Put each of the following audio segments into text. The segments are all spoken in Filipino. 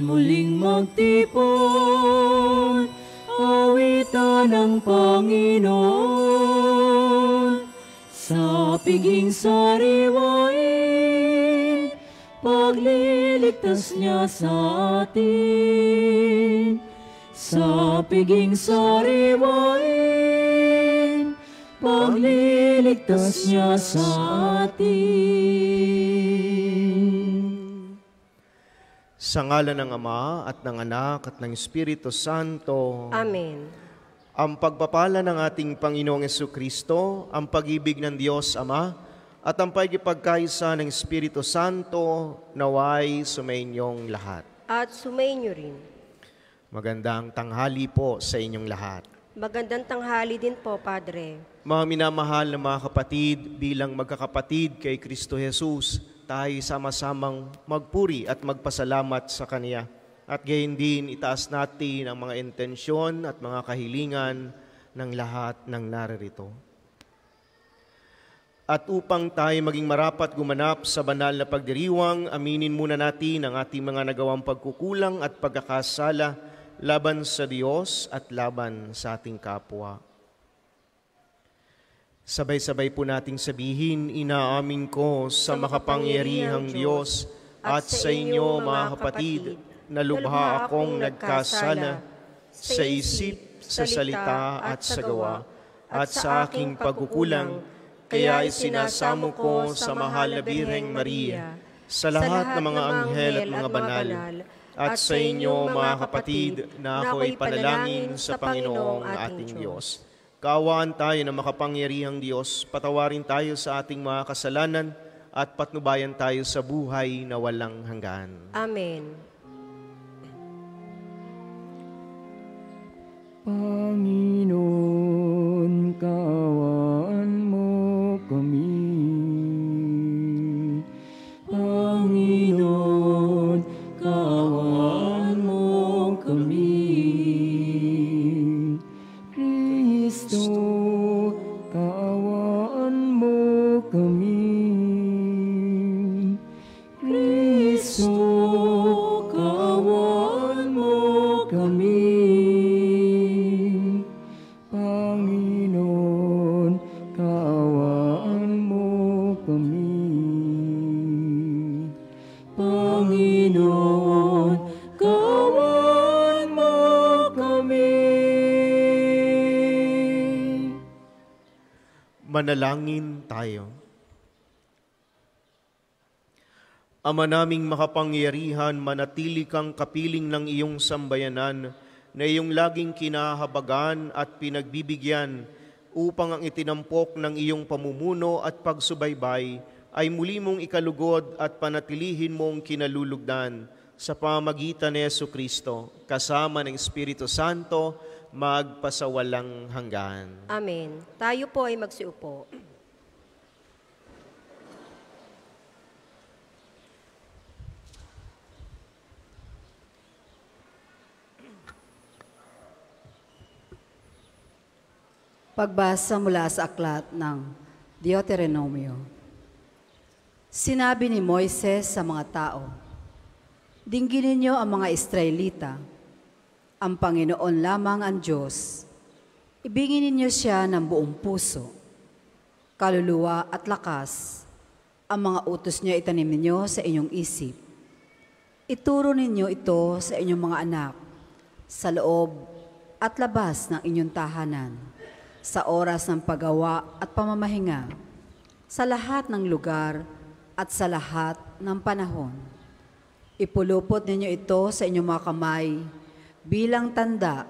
muling magtipon, awitan ng Panginoon. Sa piging sariwain, pagliligtas niya sa atin. Sa piging sariwain, pagliligtas niya sa atin. Sa ngalan ng Ama at ng Anak at ng Espiritu Santo. Amen. Ang pagpapala ng ating Panginoong Jesucristo, ang pag-ibig ng Diyos Ama, at ang pagkipagkaisa ng Espiritu Santo naway sumainyong lahat. At sumainyo rin. Magandang tanghali po sa inyong lahat. Magandang tanghali din po, Padre. Mga minamahal na mga kapatid, bilang magkakapatid kay Kristo Jesus, tayo sama-samang magpuri at magpasalamat sa Kanya. At gayon din, itaas natin ang mga intensyon at mga kahilingan ng lahat ng naririto. At upang tayo maging marapat gumanap sa banal na pagdiriwang, aminin muna natin ang ating mga nagawang pagkukulang at pagkakasala laban sa Diyos at laban sa ating kapwa. Sabay-sabay po nating sabihin, inaamin ko sa makapangyarihang Diyos at sa inyo mga kapatid, na lubha akong nagkasala sa isip, sa salita at sa gawa, at sa aking pagkukulang, kaya isinasamo ko sa mahal na Birheng Maria, sa lahat ng mga anghel at mga banal, at sa inyo mga kapatid, na ako'y panalangin sa Panginoong ating Diyos. Kaawaan tayo ng makapangyarihang Diyos, patawarin tayo sa ating mga kasalanan, at patnubayan tayo sa buhay na walang hanggan. Amen. Panginoon, kaawaan mo kami. Panginoon, kaawaan mo kami. Kristo, kaawaan mo kami. Kristo, kaawaan mo kami. Panginoon, kaawaan mo kami. Panginoon, kaawaan mo kami. Manalangin tayo. Ama naming makapangyarihan, manatili kang kapiling ng iyong sambayanan na iyong laging kinahabagan at pinagbibigyan upang ang itinampok ng iyong pamumuno at pagsubaybay ay muli mong ikalugod at panatilihin mong kinalulugdan sa pamamagitan ni Jesucristo, kasama ng Espiritu Santo, magpasawalang hanggan. Amen. Tayo po ay magsiupo. Pagbasa mula sa aklat ng Deuteronomio. Sinabi ni Moises sa mga tao, dingginin niyo ang mga Israelita, ang Panginoon lamang ang Diyos. Ibigin ninyo siya ng buong puso, kaluluwa at lakas. Ang mga utos niya itanim ninyo sa inyong isip. Ituro ninyo ito sa inyong mga anak, sa loob at labas ng inyong tahanan, sa oras ng paggawa at pamamahinga, sa lahat ng lugar at sa lahat ng panahon. Ipulupot ninyo ito sa inyong mga kamay bilang tanda.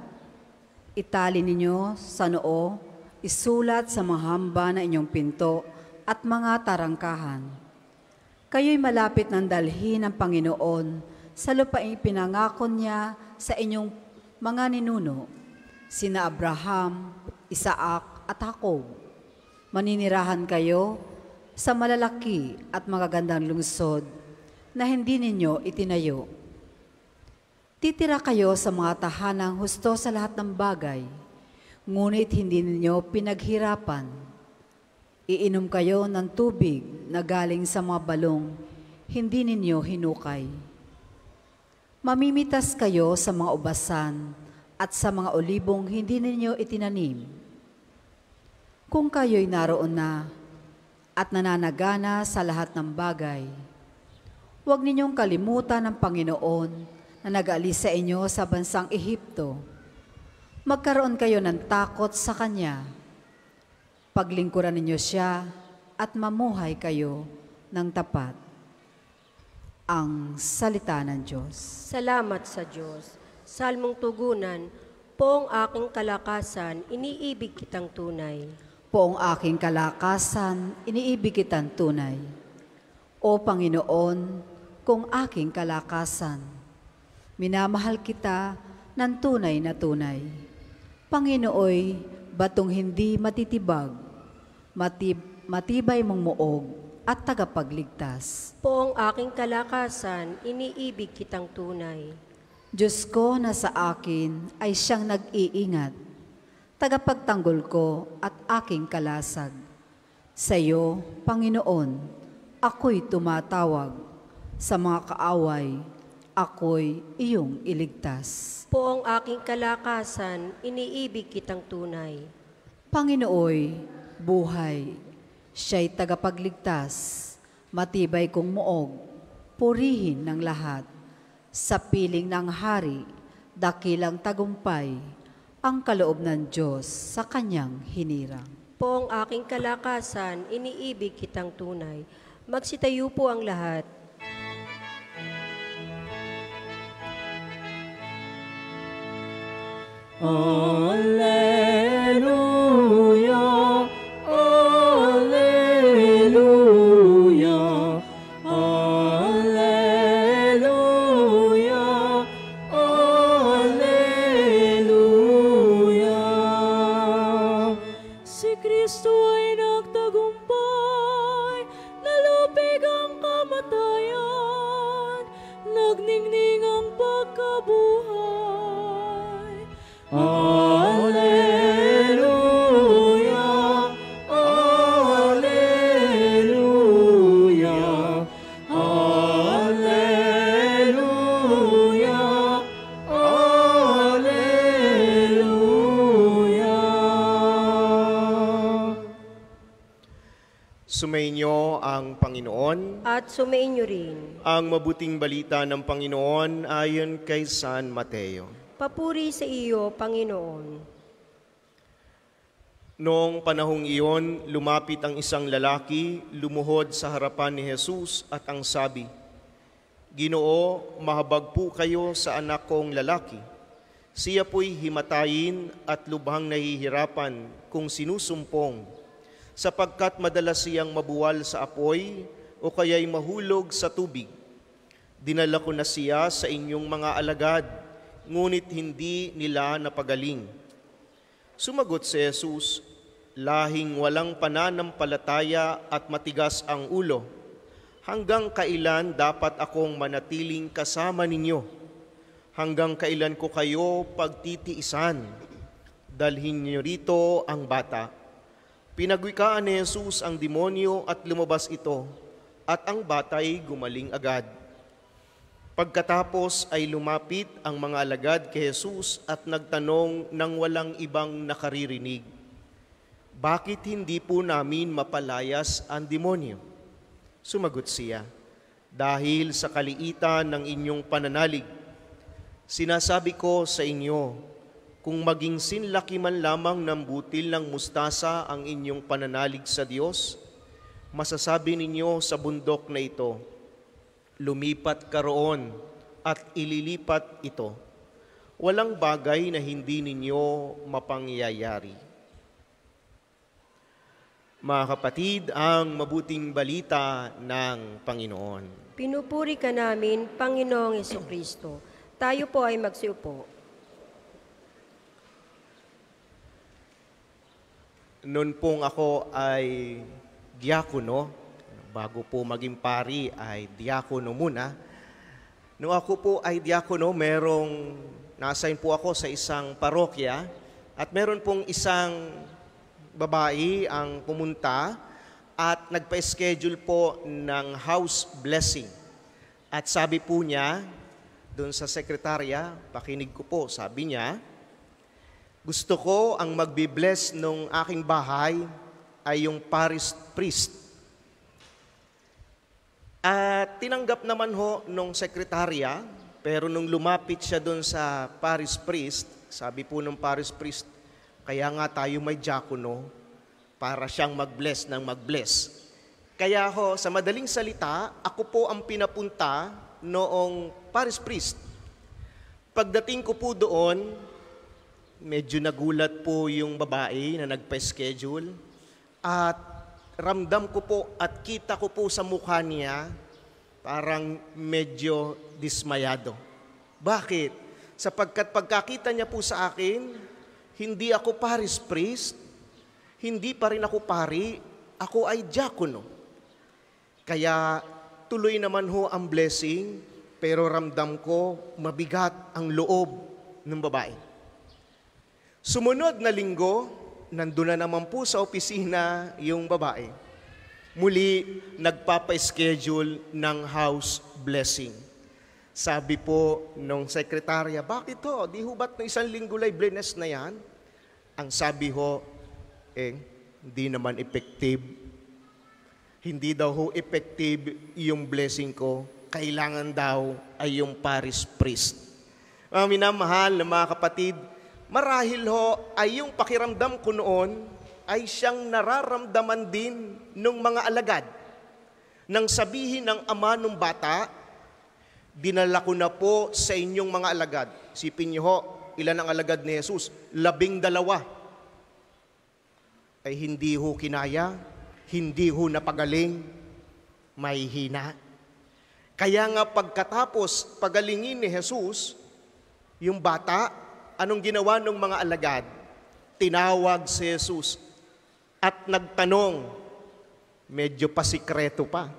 Itali ninyo sa noo, isulat sa mga hamba na inyong pinto at mga tarangkahan. Kayo'y malapit ng dalhin ng Panginoon sa lupaing pinangako niya sa inyong mga ninuno, sina Abraham, Isaac at Jacob. Maninirahan kayo sa malalaki at magagandang lungsod na hindi ninyo itinayo. Titira kayo sa mga tahanang husto sa lahat ng bagay, ngunit hindi ninyo pinaghirapan. Iinom kayo ng tubig na galing sa mga balong, hindi ninyo hinukay. Mamimitas kayo sa mga ubasan at sa mga olibong hindi ninyo itinanim. Kung kayo'y naroon na at nananagana sa lahat ng bagay, huwag ninyong kalimutan ng Panginoon na nag-aalis sa inyo sa bansang Ehipto. Magkaroon kayo ng takot sa Kanya. Paglingkuran ninyo Siya at mamuhay kayo ng tapat. Ang salita ng Diyos. Salamat sa Diyos. Salmong tugunan, Poong aking kalakasan, iniibig kitang tunay. Poong aking kalakasan, iniibig kitang tunay. O Panginoon, kung aking kalakasan, minamahal kita ng tunay na tunay. Panginooy, batong hindi matitibag, matibay mong muog at tagapagligtas. Poong aking kalakasan, iniibig kitang tunay. Diyos ko na sa akin ay siyang nag-iingat, tagapagtanggol ko at aking kalasag. Sa iyo, Panginoon, ako'y tumatawag. Sa mga kaaway, ako'y iyong iligtas. Poong aking kalakasan, iniibig kitang tunay. Panginooy, buhay, siya'y tagapagligtas, matibay kong muog, purihin ng lahat. Sa piling ng hari, dakilang tagumpay, ang kaloob ng Diyos sa kanyang hinirang. Poong aking kalakasan, iniibig kitang tunay. Magsitayo po ang lahat. Alleluia, Alleluia, Alleluia, Alleluia. Si Kristo ay nagtagumpay, nalupig ang kamatayan, nagningning ang pagkabuhay. Alleluia, Alleluia, Alleluia, Alleluia. Sumainyo ang Panginoon. At sumainyo rin. Ang mabuting balita ng Panginoon ayon kay San Mateo. Papuri sa iyo, Panginoon. Noong panahong iyon, lumapit ang isang lalaki, lumuhod sa harapan ni Jesus at ang sabi, Ginoo, mahabag po kayo sa anak kong lalaki. Siya po'y himatayin at lubhang nahihirapan kung sinusumpong, sapagkat madalas siyang mabuwal sa apoy o kaya'y mahulog sa tubig. Dinala ko na siya sa inyong mga alagad, ngunit hindi nila napagaling. Sumagot si Jesus, lahing walang pananampalataya at matigas ang ulo. Hanggang kailan dapat akong manatiling kasama ninyo? Hanggang kailan ko kayo pagtitiisan? Dalhin niyo rito ang bata. Pinagwikaan ni Jesus ang demonyo at lumabas ito, at ang bata'y gumaling agad. Pagkatapos ay lumapit ang mga alagad kay Jesus at nagtanong nang walang ibang nakaririnig, Bakit hindi po namin mapalayas ang demonyo? Sumagot siya, Dahil sa kaliitan ng inyong pananalig, sinasabi ko sa inyo, kung maging sinlaki man lamang ng butil ng mustasa ang inyong pananalig sa Diyos, masasabi ninyo sa bundok na ito, lumipat ka roon at ililipat ito. Walang bagay na hindi ninyo mapangyayari. Mga kapatid, ang mabuting balita ng Panginoon. Pinupuri ka namin, Panginoong Jesucristo. Tayo po ay magsiupo. Noon pong ako ay diakono, bago po maging pari ay diakono muna. Nung ako po ay diakono, na-assign po ako sa isang parokya at meron pong isang babae ang pumunta at nagpa-schedule po ng house blessing. At sabi po niya, doon sa sekretarya, pakinig ko po, sabi niya, gusto ko ang magbi-bless nung aking bahay ay yung parish priest. At tinanggap naman ho nung sekretarya, pero nung lumapit siya doon sa parish priest, sabi po nung parish priest, kaya nga tayo may diakono para siyang mag-bless ng mag-bless. Kaya ho, sa madaling salita, ako po ang pinapunta noong parish priest. Pagdating ko po doon, medyo nagulat po yung babae na nagpa-schedule at ramdam ko po at kita ko po sa mukha niya parang medyo dismayado. Bakit? Sapagkat pagkakita niya po sa akin, hindi ako parish priest, hindi pa rin ako pari, ako ay diakono. Kaya tuloy naman ho ang blessing, pero ramdam ko mabigat ang loob ng babae. Sumunod na linggo, nandun na naman po sa opisina yung babae. Muli, nagpapa-schedule ng house blessing. Sabi po nung sekretarya, bakit to? Di ho ba't ng isang linggo liveliness na yan? Ang sabi ho, hindi naman effective. Hindi daw ho effective yung blessing ko. Kailangan daw ay yung parish priest. Mga minamahal na mga kapatid, marahil ho ay yung pakiramdam ko noon ay siyang nararamdaman din ng mga alagad. Nang sabihin ng ama ng bata, dinala ko na po sa inyong mga alagad. Sipin niyo ho, ilan ang alagad ni Jesus? 12. Ay hindi ho kinaya, hindi ho napagaling, may hina. Kaya nga pagkatapos pagalingin ni Jesus, yung bata, anong ginawa ng mga alagad? Tinawag si Jesus at nagtanong, medyo pasikreto pa.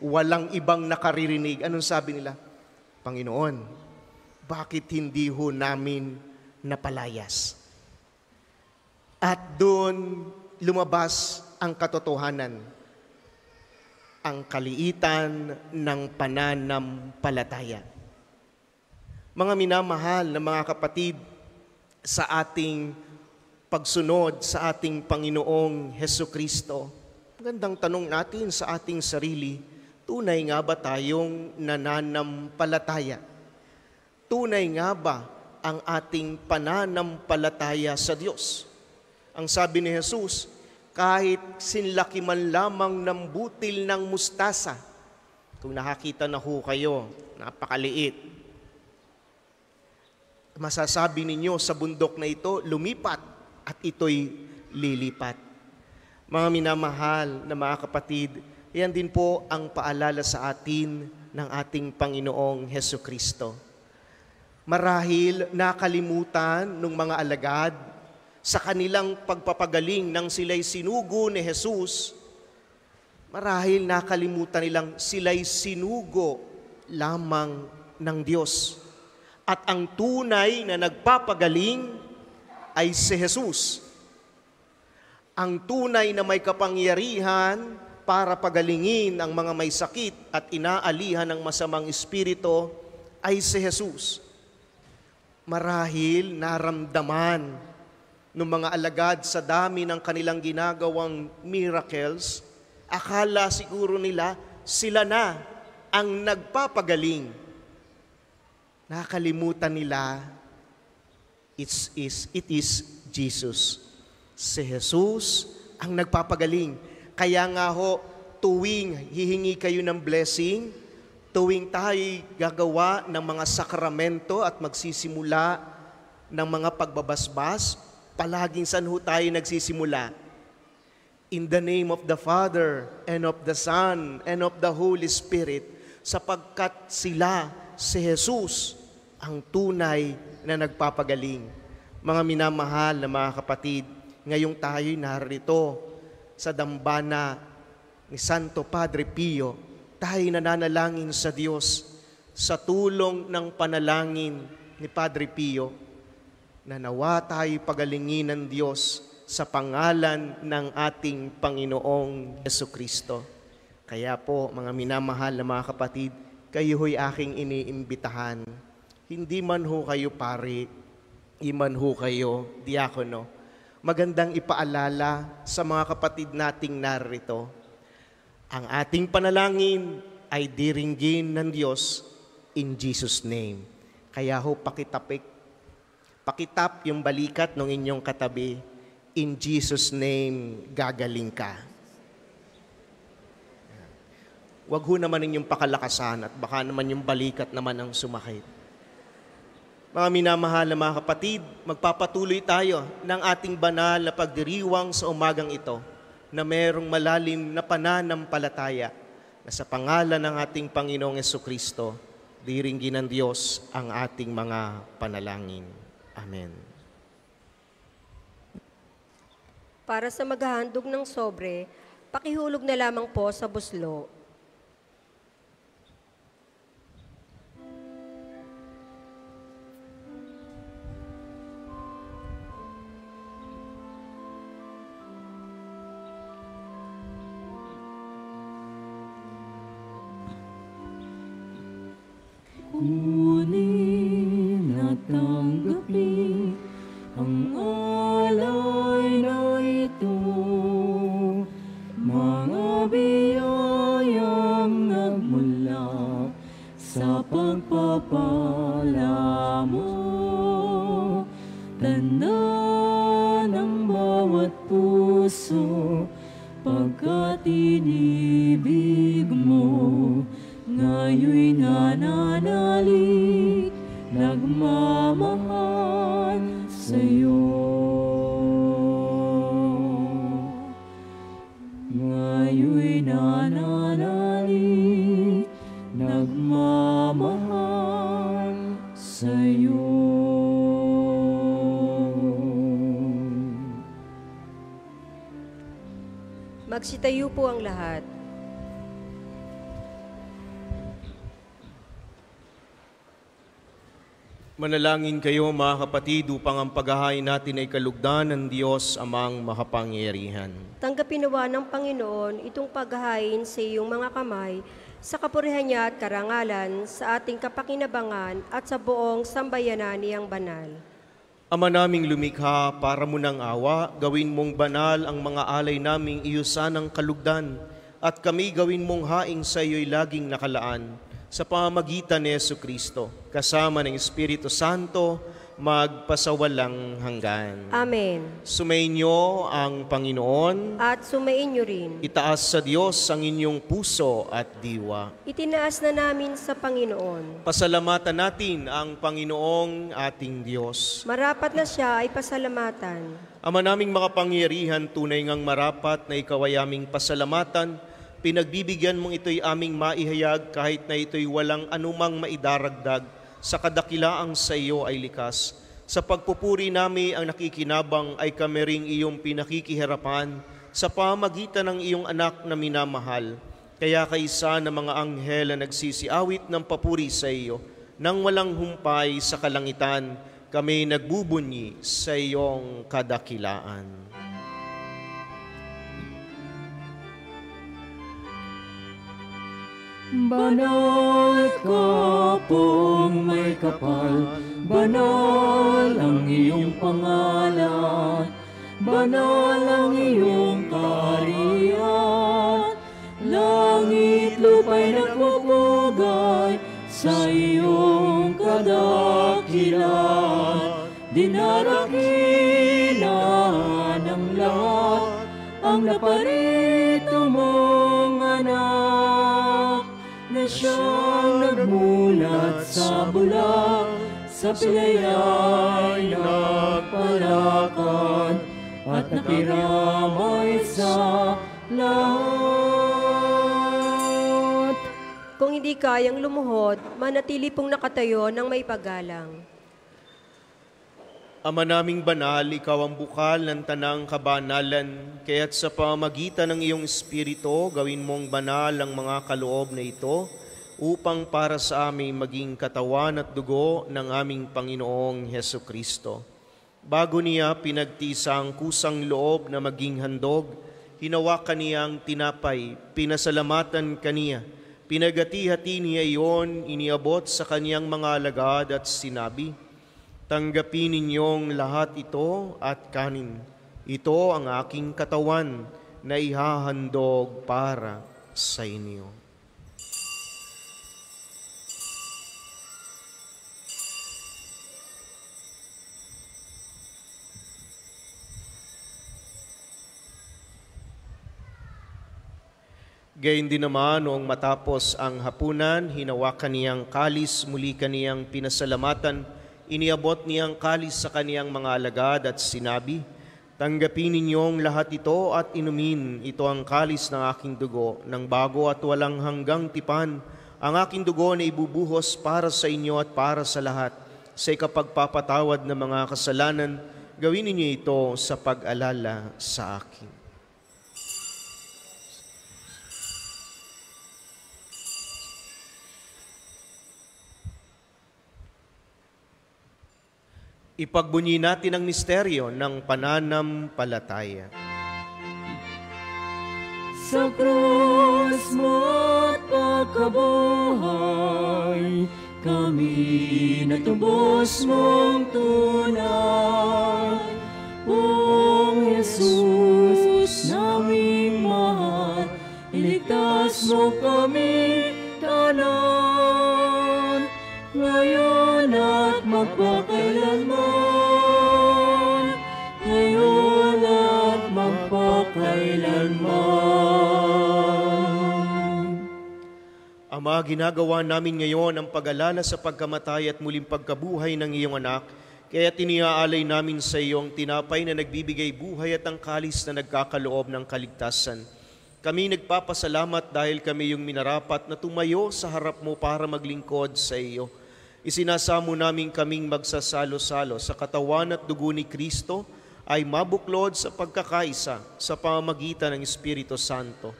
Walang ibang nakaririnig. Anong sabi nila? Panginoon, bakit hindi ho namin napalayas? At doon lumabas ang katotohanan, ang kaliitan ng pananampalataya. Mga minamahal na mga kapatid, sa ating pagsunod sa ating Panginoong Hesukristo, magandang tanong natin sa ating sarili, tunay nga ba tayong nananampalataya? Tunay nga ba ang ating pananampalataya sa Diyos? Ang sabi ni Jesus, kahit sinlaki man lamang ng butil ng mustasa, kung nakakita na ho kayo, napakaliit, masasabi ninyo sa bundok na ito, lumipat at ito'y lilipat. Mga minamahal na mga kapatid, yan din po ang paalala sa atin ng ating Panginoong Hesukristo. Marahil nakalimutan ng mga alagad sa kanilang pagpapagaling nang sila'y sinugo ni Jesus, marahil nakalimutan nilang sila'y sinugo lamang ng Diyos. At ang tunay na nagpapagaling ay si Jesus. Ang tunay na may kapangyarihan para pagalingin ang mga may sakit at inaalihan ng masamang espiritu ay si Jesus. Marahil naramdaman ng mga alagad sa dami ng kanilang ginagawang miracles, akala siguro nila sila na ang nagpapagaling. Nakalimutan nila, it is Jesus. Si Jesus ang nagpapagaling. Kaya nga ho, tuwing hihingi kayo ng blessing, tuwing tayo gagawa ng mga sakramento at magsisimula ng mga pagbabasbas, palaging saan ho tayo nagsisimula? In the name of the Father, and of the Son, and of the Holy Spirit, sapagkat sila, si Jesus, ang tunay na nagpapagaling. Mga minamahal na mga kapatid, ngayong tayo'y narito sa dambana ni Santo Padre Pio, tayo nananalangin sa Diyos sa tulong ng panalangin ni Padre Pio, na nawa tayo pagalingin ng Diyos sa pangalan ng ating Panginoong Hesukristo. Kaya po, mga minamahal na mga kapatid, kayo ho'y aking iniimbitahan. Hindi man ho kayo pari, iman ho kayo diakono. Magandang ipaalala sa mga kapatid nating narito. Ang ating panalangin ay diringgin ng Diyos in Jesus' name. Kaya ho pakitap yung balikat ng inyong katabi. In Jesus' name, gagaling ka. Wag ho naman ninyong pakalakasan at baka naman yung balikat naman ang sumakit. Mga minamahal na mga kapatid, magpapatuloy tayo ng ating banal na pagdiriwang sa umagang ito na mayroong malalim na pananampalataya na sa pangalan ng ating Panginoong Jesucristo, diringgin ng Diyos ang ating mga panalangin. Amen. Para sa maghahandog ng sobre, pakihulog na lamang po sa buslo. Kunin at tanggapin ang alay na ito, mga biyayang nagmula sa pagpapala mo. Tanda ng bawat puso, pagkat inibig mo, ngayoy nananalig, nagmamahal sa'yo. Ngayoy nananalig, nagmamahal sa'yo. Magsitayo po ang lahat. Manalangin kayo mga kapatid upang ang paghahain natin ay kalugdan ng Diyos amang makapangyarihan. Tanggapin nawa ng Panginoon itong paghahain sa iyong mga kamay, sa kapurihan niya at karangalan, sa ating kapakinabangan at sa buong sambayanan niyang banal. Ama naming lumikha, para mo ng awa, gawin mong banal ang mga alay naming iyusan ng kalugdan, at kami gawin mong haing sa iyo'y laging nakalaan. Sa pamamagitan ni Jesucristo, kasama ng Espiritu Santo, magpasawalang hanggan. Amen. Sumainyo ang Panginoon. At sumainyo rin. Itaas sa Diyos ang inyong puso at diwa. Itinaas na namin sa Panginoon. Pasalamatan natin ang Panginoong ating Diyos. Marapat na siya ay pasalamatan. Ama naming makapangyarihan, tunay ngang marapat na ikaw ay aming pasalamatan. Pinagbibigyan mong ito'y aming maihayag kahit na ito'y walang anumang maidaragdag sa kadakilaang sa iyo ay likas. Sa pagpupuri namin ang nakikinabang ay kami ring iyong pinakikihirapan sa pamagitan ng iyong anak na minamahal. Kaya kaisa ng mga anghel na nagsisiawit ng papuri sa iyo, nang walang humpay sa kalangitan, kami nagbubunyi sa iyong kadakilaan. Banal ka pong may kapal, banal ang iyong pangalan, banal ang iyong kaharian. Langit lupa'y nagpupugay sa iyong kadakilan. Dinarangkina ng lahat ang naparito mong anak, na siyang nagmulat sa bulan, sa pilaya'y nagpalakad, at nakiramay sa lahat. Kung hindi kayang lumuhod, manatili pong nakatayo ng may paggalang. Ama naming banal, ikaw ang bukal ng tanang kabanalan, kaya't sa pamagitan ng iyong Espiritu, gawin mong banal ang mga kaloob na ito, upang para sa amin maging katawan at dugo ng aming Panginoong Hesukristo. Bago niya pinagtisa ang kusang loob na maging handog, hinawakan niya ang tinapay, pinasalamatan kaniya, Pinagati-hati niya iyon, iniabot sa kaniyang mga alagad at sinabi, "Tanggapin ninyong lahat ito at kanin. Ito ang aking katawan na ihahandog para sa inyo." Gayun din naman, noong matapos ang hapunan, hinawakan niyang kalis, muli kaniyang pinasalamatan, iniabot niyang kalis sa kaniyang mga alagad at sinabi, "Tanggapin ninyong lahat ito at inumin, ito ang kalis ng aking dugo, ng bago at walang hanggang tipan, ang aking dugo na ibubuhos para sa inyo at para sa lahat, sa ikapagpapatawad ng mga kasalanan. Gawin ninyo ito sa pag-alala sa akin." Ipagbunyi natin ang misteryo ng pananampalataya. Sa krus mo't pagkabuhay, kami natubos mong tunay. Poong Jesus, naming mahal, iligtas mo kami tanan, ngayon at magpakailanman, ngayon at magpakailanman. Ama, ginagawa namin ngayon ang pag-alala sa pagkamatay at muling pagkabuhay ng iyong anak, kaya tiniaalay namin sa iyong tinapay na nagbibigay buhay at ang kalis na nagkakaloob ng kaligtasan. Kami nagpapasalamat dahil kami yung minarapat na tumayo sa harap mo para maglingkod sa iyo. Isinasamo namin kaming magsasalo-salo sa katawan at dugo ni Kristo ay mabuklod sa pagkakaisa sa pamamagitan ng Espiritu Santo.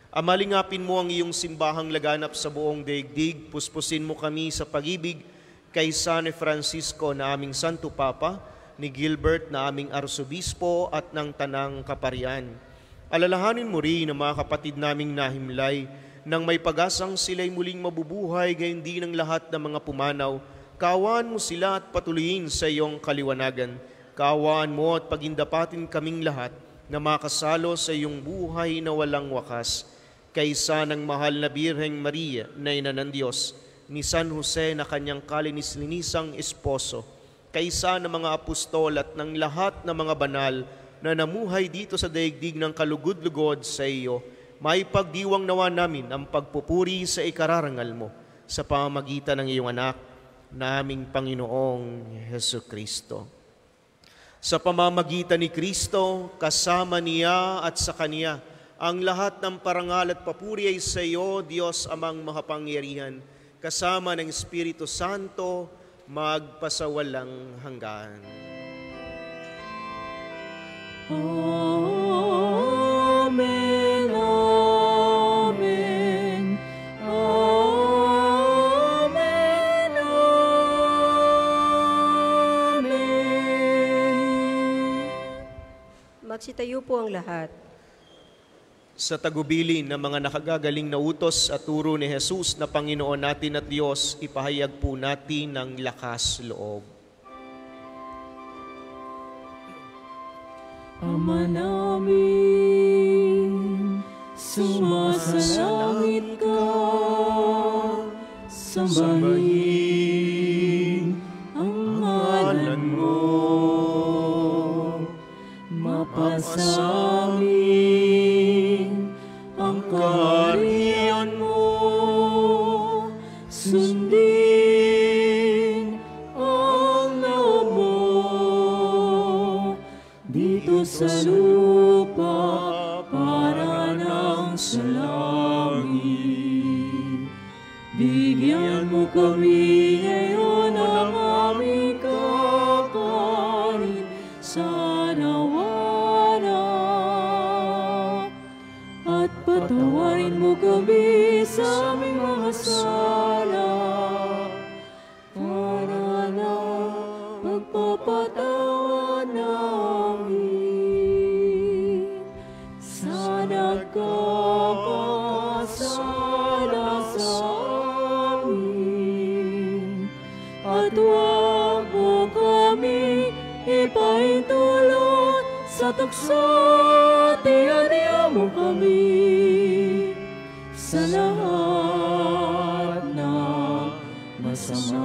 Amalingapin mo ang iyong simbahang laganap sa buong daigdig, puspusin mo kami sa pag-ibig kay San Francisco na aming Santo Papa, ni Gilbert na aming Arsobispo at ng Tanang Kaparian. Alalahanin mo rin ang mga kapatid naming nahimlay, nang may pag-asang sila'y muling mabubuhay, gayon din ang lahat ng mga pumanaw. Kaawaan mo sila at patuloyin sa iyong kaliwanagan. Kaawaan mo at pagindapatin kaming lahat na makasalo sa iyong buhay na walang wakas. Kaysa ng mahal na Birheng Maria na ina ng Diyos, ni San Jose na kanyang kalinis-linisang esposo, kaysa ng mga apostol at ng lahat ng mga banal na namuhay dito sa daigdig ng kalugod-lugod sa iyo, may pagdiwang nawa namin ang pagpupuri sa ikararangal mo sa pamamagitan ng iyong anak, naming Panginoong Hesukristo. Sa pamamagitan ni Kristo, kasama niya at sa Kanya, ang lahat ng parangal at papuri ay sa iyo, Diyos Amang makapangyarihan, kasama ng Espiritu Santo, magpasawalang hanggan. Amen. Amen. Amen. Amen. Magsitayo po ang lahat. Sa tagubilin ng mga nakagagaling na utos at turo ni Jesus na Panginoon natin at Diyos, ipahayag po natin ng lakas loob. Ama namin, sumasalangit ka, sambahin ang ngalan mo, mapasamin ang kaharian mo, sundin ang loob mo dito sa lupa para nang sa langit. Bigyan mo kami ngayon ng aming kakanin sa araw-araw, at patawarin mo kami sa aming mga sala para na pagpapatawa namin sa nagkakasala sa tukso, tiyan mo kami sa lahat ng masama.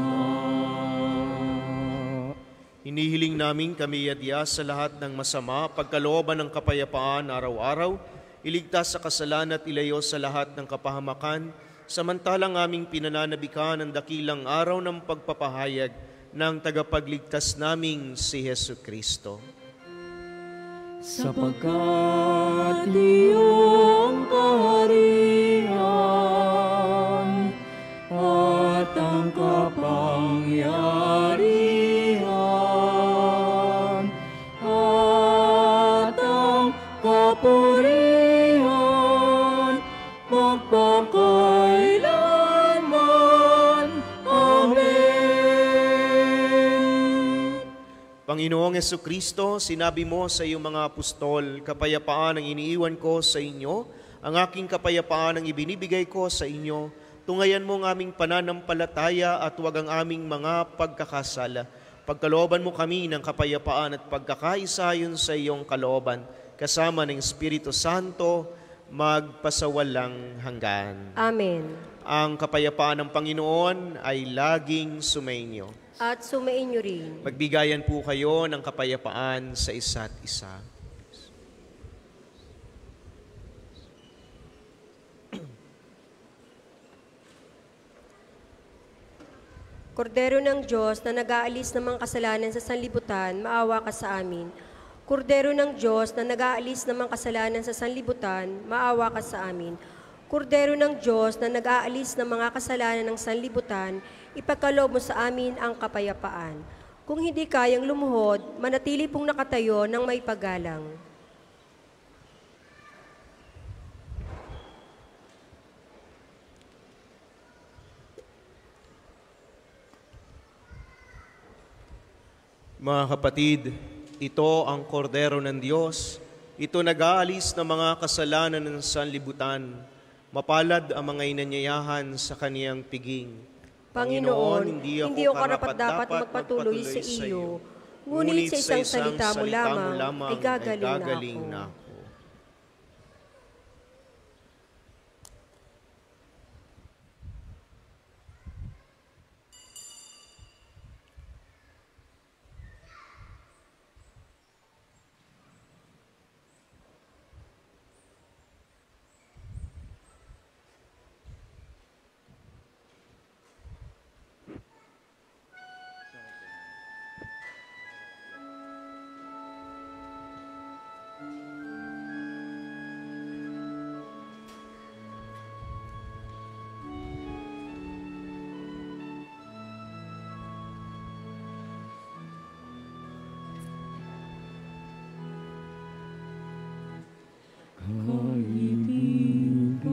Hinihiling namin kami adya sa lahat ng masama, pagkalooban ng kapayapaan araw-araw, iligtas sa kasalan at ilayo sa lahat ng kapahamakan, samantalang aming pinananabikan ang dakilang araw ng pagpapahayag ng tagapagligtas naming si Hesu Kristo. Sapagkat iyong kaharian at ang kapangyarihan at ang kapurihan magpakailanman. Amen. Panginoong Jesucristo, sinabi mo sa iyong mga apostol, kapayapaan ang iniiwan ko sa inyo, ang aking kapayapaan ang ibinibigay ko sa inyo. Tungayan mo ang aming pananampalataya at huwag ang aming mga pagkakasala. Pagkalooban mo kami ng kapayapaan at pagkakaisa ayon sa iyong kalooban, kasama ng Espiritu Santo, magpasawalang hanggan. Amen. Ang kapayapaan ng Panginoon ay laging sumainyo. At sumainyo rin. Magbigayan po kayo ng kapayapaan sa isa't isa. Kordero ng Diyos na nag-aalis ng mga kasalanan sa sanlibutan, maawa ka sa amin. Kordero ng Diyos na nag-aalis ng mga kasalanan sa sanlibutan, maawa ka sa amin. Kordero ng Diyos na nag-aalis ng mga kasalanan ng sanlibutan, ipagkaloob mo sa amin ang kapayapaan. Kung hindi kayang lumuhod, manatili pong nakatayo ng may paggalang. Mga kapatid, ito ang kordero ng Diyos. Ito nag-aalis ng mga kasalanan ng sanlibutan. Mapalad ang mga inanyayahan sa kaniyang piging. Panginoon, hindi ako karapat-dapat magpatuloy sa iyo, ngunit sa isang salita mo lamang ay gagaling na ako. Kaibigan,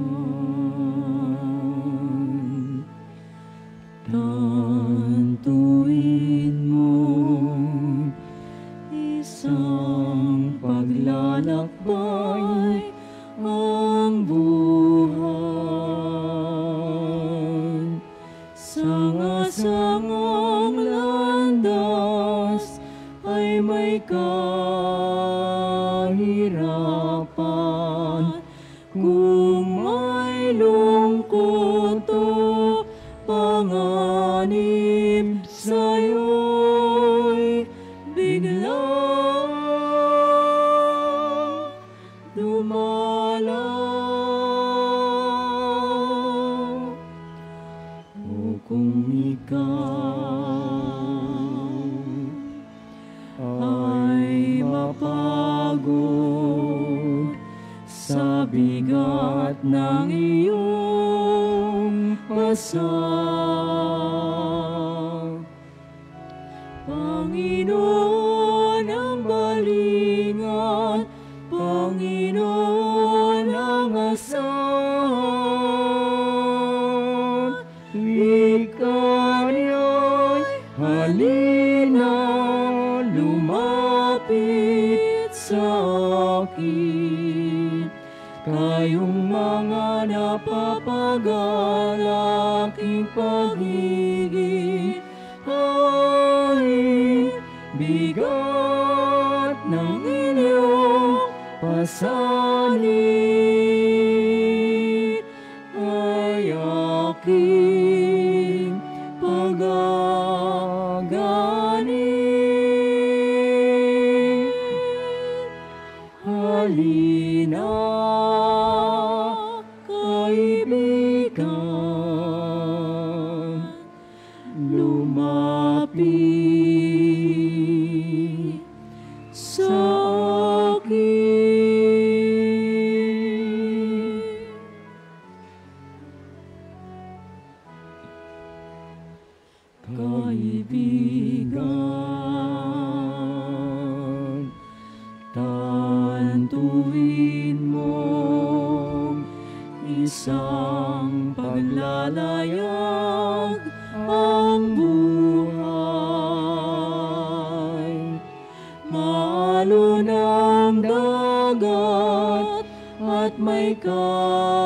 tantuin mo isang paglalakbay ang buhay. Sanga-sangang landas ay may kahirapan. Kung may lungkot o panganib sa'yo'y biglang dumalaw. O kung ikaw ay mapagod sa bigat ng iyong pasa, Panginoon ang balingan, Panginoon ang asahan. Ikanya'y halina, lumapit sa akin. Kayong mga napapagal aking pag-ibig, ay bigat ng inyong pasanin ay aking pagaganin. Halina, kaibigan, lumapit sa akin. Kaibigan, tantuin mong isang paglalayag ang buhay. Maalon ang dagat at may kalaliman,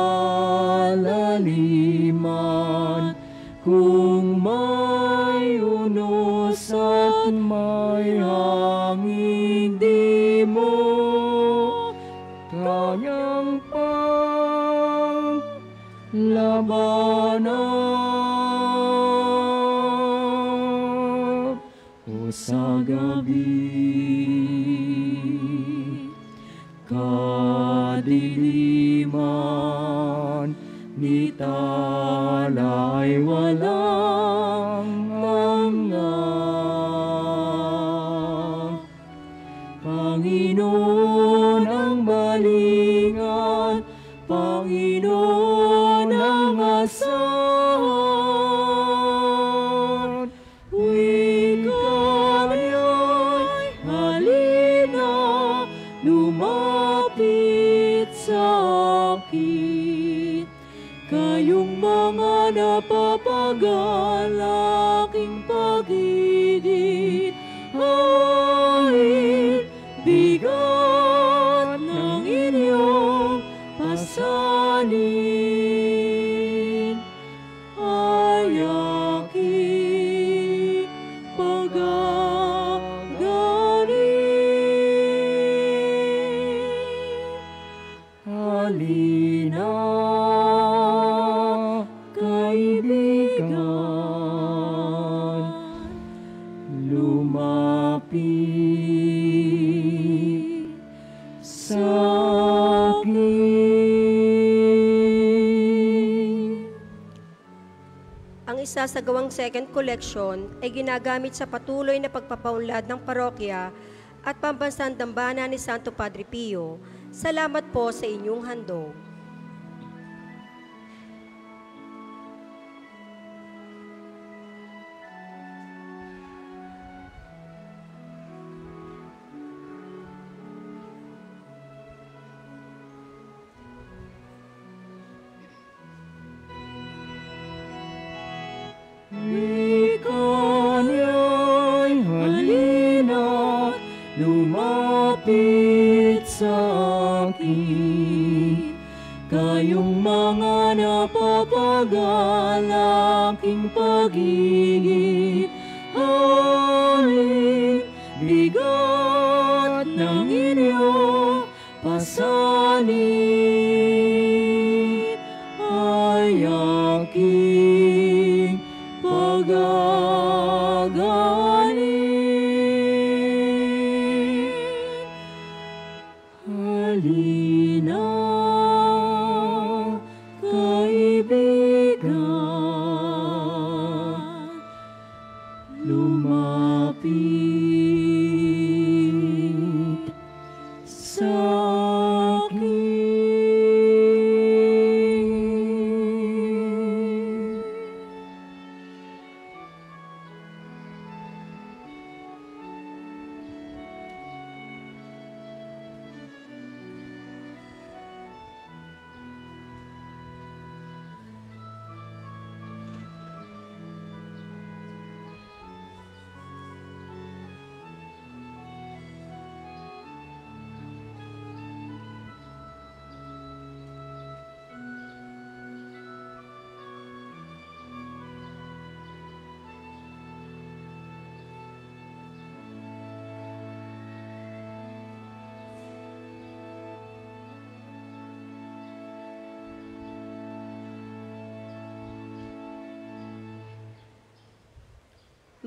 kung may unos at may hangin, di mo kanyang panglabanan. O sa gabi, kadiliman, ni tala ay walang hanggan. Panginoon ang balingan, Panginoon ang asahan. Wika niya'y halina, lumapit sa akin. Kayong mga napapagal, aking pag-ibig, ay bigat ng inyong pasanin, ay aking pagaganin. Halina, kaibigan, lumapit sa akin. Ang isasagawang second collection ay ginagamit sa patuloy na pagpapaunlad ng parokya at pambansang dambana ni Santo Padre Pio. Salamat po sa inyong handog. Wika niya'y halina, lumapit sa akin. Kayong mga napapagal, aking pag-ibig, ay bigat ng inyong pasanin, ay aking pagaganin. Halina, kaibigan, lumapit sa akin.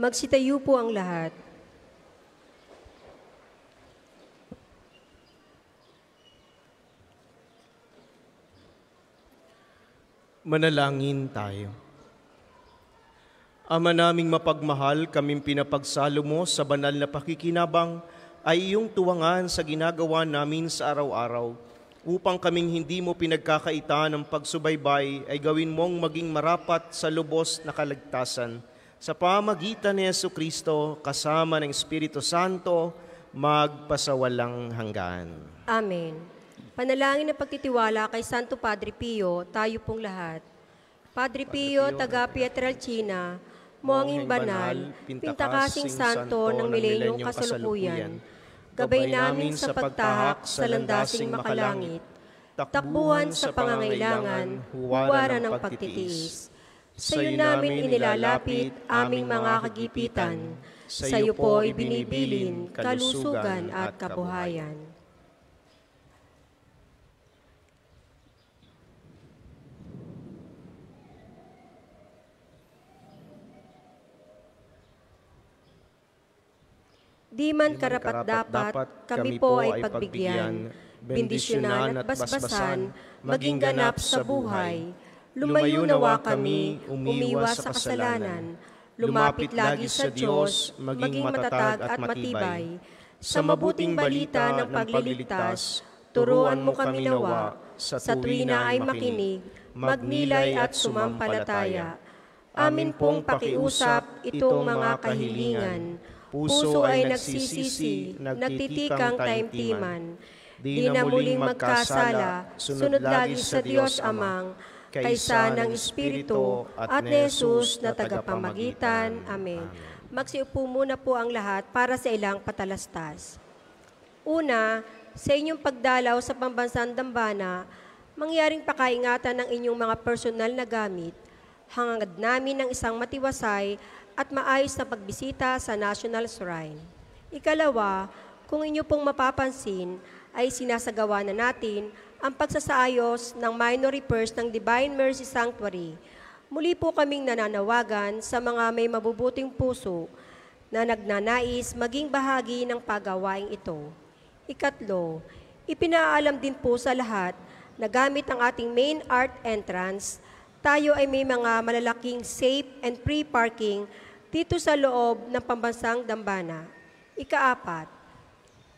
Magsitayo po ang lahat. Manalangin tayo. Ama naming mapagmahal, kaming pinapagsalo mo sa banal na pakikinabang ay iyong tuwangan sa ginagawa namin sa araw-araw, upang kaming hindi mo pinagkakaitan ng pagsubaybay ay gawin mong maging marapat sa lubos na kaligtasan. Sa pamagitan ni Jesucristo, kasama ng Espiritu Santo, magpasawalang hanggan. Amen. Panalangin ng pagtitiwala kay Santo Padre Pio, tayo pong lahat. Padre Pio, taga Pietrelcina, Moanging banal, pintakasing santo ng milenyong kasalukuyan, gabay namin sa pagtahak sa landasing makalangit, takbuhan sa pangangailangan, huwaran ng pagtitiis. Sa iyo namin inilalapit aming mga kagipitan, sa iyo po ibinibilin kalusugan at kabuhayan. Di man karapat-dapat, kami po ay pagbigyan, bendisyonan at basbasan, maging ganap sa buhay. Lumayo nawa kami, umiwas sa kasalanan, lumapit lagi sa Diyos, maging matatag at matibay. Sa mabuting balita ng pagliligtas, turuan mo kami nawa, sa tuwina ay makinig, magnilay at sumampalataya. Amin pong pakiusap itong mga kahilingan. Puso ay nagsisisi, nagtitikang taimtiman. Di na muling magkasala, sunod lagi sa Diyos Amang, kaysa ng Espiritu at ni Jesus na tagapamagitan. Amen. Magsiupo muna po ang lahat para sa ilang patalastas. Una, sa inyong pagdalaw sa pambansang dambana, mangyaring pakaingatan ng inyong mga personal na gamit, hangad namin ng isang matiwasay at maayos na pagbisita sa National Shrine. Ikalawa, kung inyo pong mapapansin, ay sinasagawa na natin ang pagsasaayos ng minor repairs ng Divine Mercy Sanctuary. Muli po kaming nananawagan sa mga may mabubuting puso na nagnanais maging bahagi ng pagawaing ito. Ikatlo, ipinaalam din po sa lahat na gamit ang ating main art entrance, tayo ay may mga malalaking safe and free parking dito sa loob ng pambansang dambana. Ikaapat,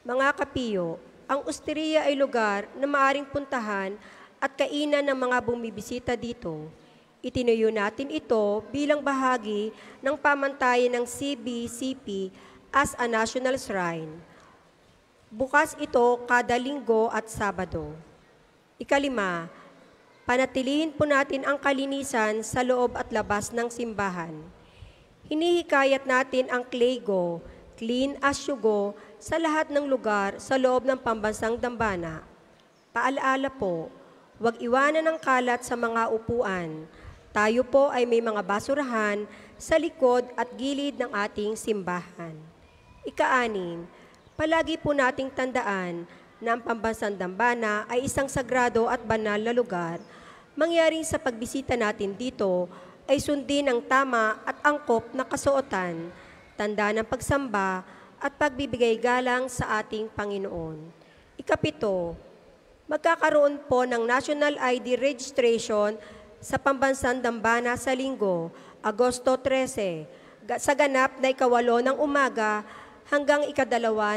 mga kapiyo, ang osteria ay lugar na maaring puntahan at kainan ng mga bumibisita dito. Itinuyo natin ito bilang bahagi ng pamantayan ng CBCP as a national shrine. Bukas ito kada linggo at Sabado. Ikalima, panatilihin po natin ang kalinisan sa loob at labas ng simbahan. Hinihikayat natin ang Clego, Clean as You Go, sa lahat ng lugar sa loob ng pambansang dambana. Paalaala po, huwag iwanan ng kalat sa mga upuan. Tayo po ay may mga basurahan sa likod at gilid ng ating simbahan. Ika-anim, palagi po nating tandaan na ang pambansang dambana ay isang sagrado at banal na lugar. Mangyaring sa pagbisita natin dito ay sundin ang tama at angkop na kasuotan, tanda ng pagsamba at pagbibigay galang sa ating Panginoon. Ikapito, magkakaroon po ng National ID registration sa pambansang dambana sa linggo, Agosto 13, sa ganap na 8 ng umaga hanggang 2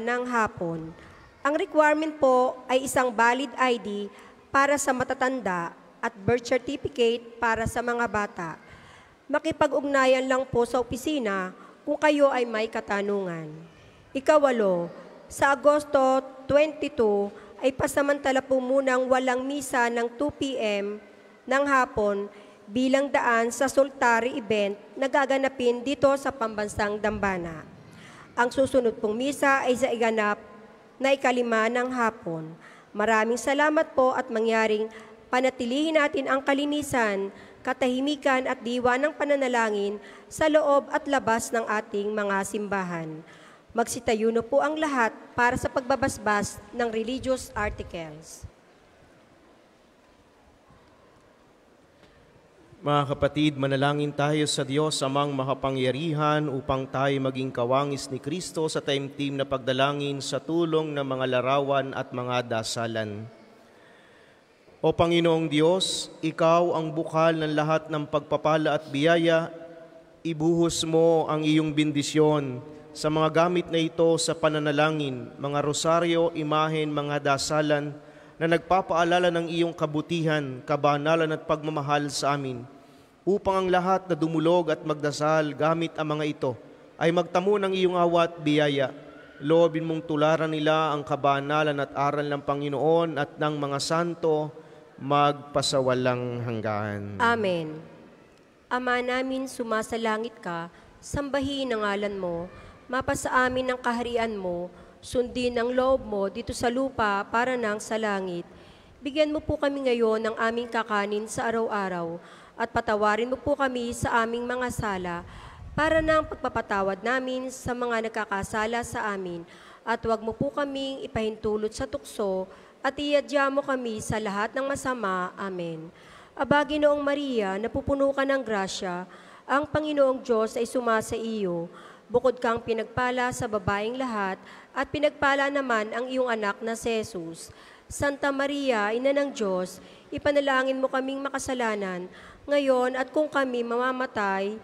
ng hapon. Ang requirement po ay isang valid ID para sa matatanda at birth certificate para sa mga bata. Makipag-ugnayan lang po sa opisina kung kayo ay may katanungan. Ikawalo, sa Agosto 22 ay pasamantala po munang walang misa ng 2 p.m. ng hapon bilang daan sa Soltari event na gaganapin dito sa pambansang dambana. Ang susunod pong misa ay sa iganap na 5 ng hapon. Maraming salamat po at mangyaring panatilihin natin ang kalinisan, katahimikan at diwa ng pananalangin sa loob at labas ng ating mga simbahan. Magsitayo na po ang lahat para sa pagbabasbas ng religious articles. Mga kapatid, manalangin tayo sa Diyos amang makapangyarihan upang tayo maging kawangis ni Kristo sa taimtim na pagdalangin sa tulong ng mga larawan at mga dasalan. O Panginoong Diyos, Ikaw ang bukal ng lahat ng pagpapala at biyaya. Ibuhos mo ang iyong bendisyon sa mga gamit na ito sa pananalangin, mga rosaryo, imahen, mga dasalan na nagpapaalala ng iyong kabutihan, kabanalan at pagmamahal sa amin, upang ang lahat na dumulog at magdasal gamit ang mga ito ay magtamo ng iyong awa at biyaya. Loobin mong tularan nila ang kabanalan at aral ng Panginoon at ng mga santo magpasawalang hanggan. Amen. Ama namin, sumasalangit ka, sambahin ang ngalan mo, mapasa amin ang kaharian mo, sundin ang loob mo dito sa lupa para nang sa langit. Bigyan mo po kami ngayon ng aming kakanin sa araw-araw, at patawarin mo po kami sa aming mga sala, para nang pagpapatawad namin sa mga nagkakasala sa amin. At huwag mo po kaming ipahintulot sa tukso, at iadya mo kami sa lahat ng masama. Amen. Aba, Ginoong Maria, napupuno ka ng grasya, ang Panginoong Diyos ay sumasa iyo. Bukod kang pinagpala sa babaeng lahat, at pinagpala naman ang iyong anak na si Jesus. Santa Maria, Ina ng Diyos, ipanalangin mo kaming makasalanan, ngayon at kung kami mamamatay.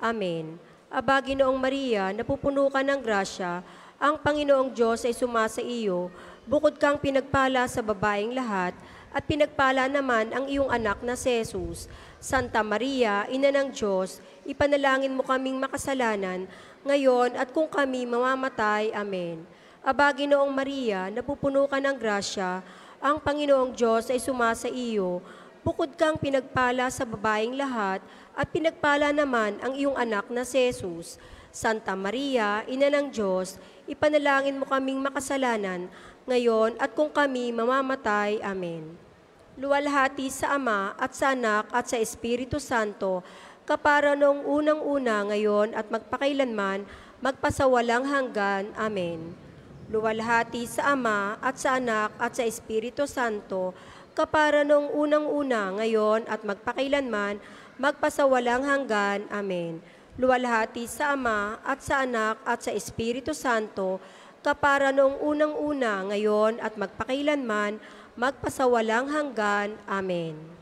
Amen. Aba, Ginoong Maria, napupuno ka ng grasya, ang Panginoong Diyos ay sumasa iyo. Bukod kang pinagpala sa babaeng lahat, at pinagpala naman ang iyong anak na si Jesus. Santa Maria, Ina ng Diyos, ipanalangin mo kaming makasalanan, ngayon at kung kami mamamatay. Amen. Aba, Ginoong Maria, napupuno ka ng grasya, ang Panginoong Diyos ay sumasa iyo. Bukod kang pinagpala sa babaeng lahat, at pinagpala naman ang iyong anak na si Jesus. Santa Maria, Ina ng Diyos, ipanalangin mo kaming makasalanan, ngayon at kung kami mamamatay. Amen. Luwalhati sa Ama at sa Anak at sa Espiritu Santo, kapara noong unang-una, ngayon at magpakailanman, magpasawalang hanggan. Amen. Luwalhati sa Ama at sa Anak at sa Espiritu Santo, kapara noong unang-una, ngayon at magpakailanman, magpasawalang hanggan. Amen. Luwalhati sa Ama at sa Anak at sa Espiritu Santo, kapara noong unang-una, ngayon at magpakailanman, magpasawalang hanggan. Amen.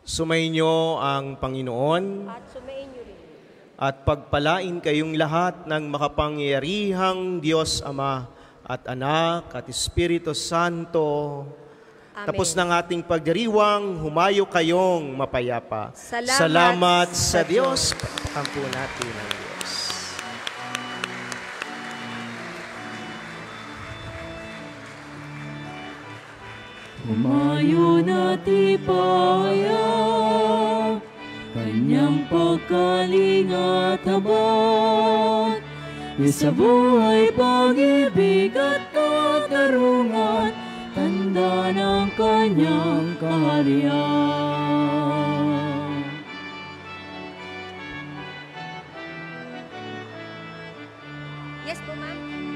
Sumainyo ang Panginoon At sumainyo rin. at pagpalain kayong lahat ng makapangyarihang Diyos Ama at Anak at Espiritu Santo. Amen. Tapos ng ating pagdiriwang, humayo kayong mapayapa. Salamat sa sa Diyos. Pagkampo natin ang Diyos. Humayo na tipaya, kanyang pagkaling at habag, sa buhay, pag-ibig at katarungan, tanda ng kanyang kaharian. Yes po, ma'am.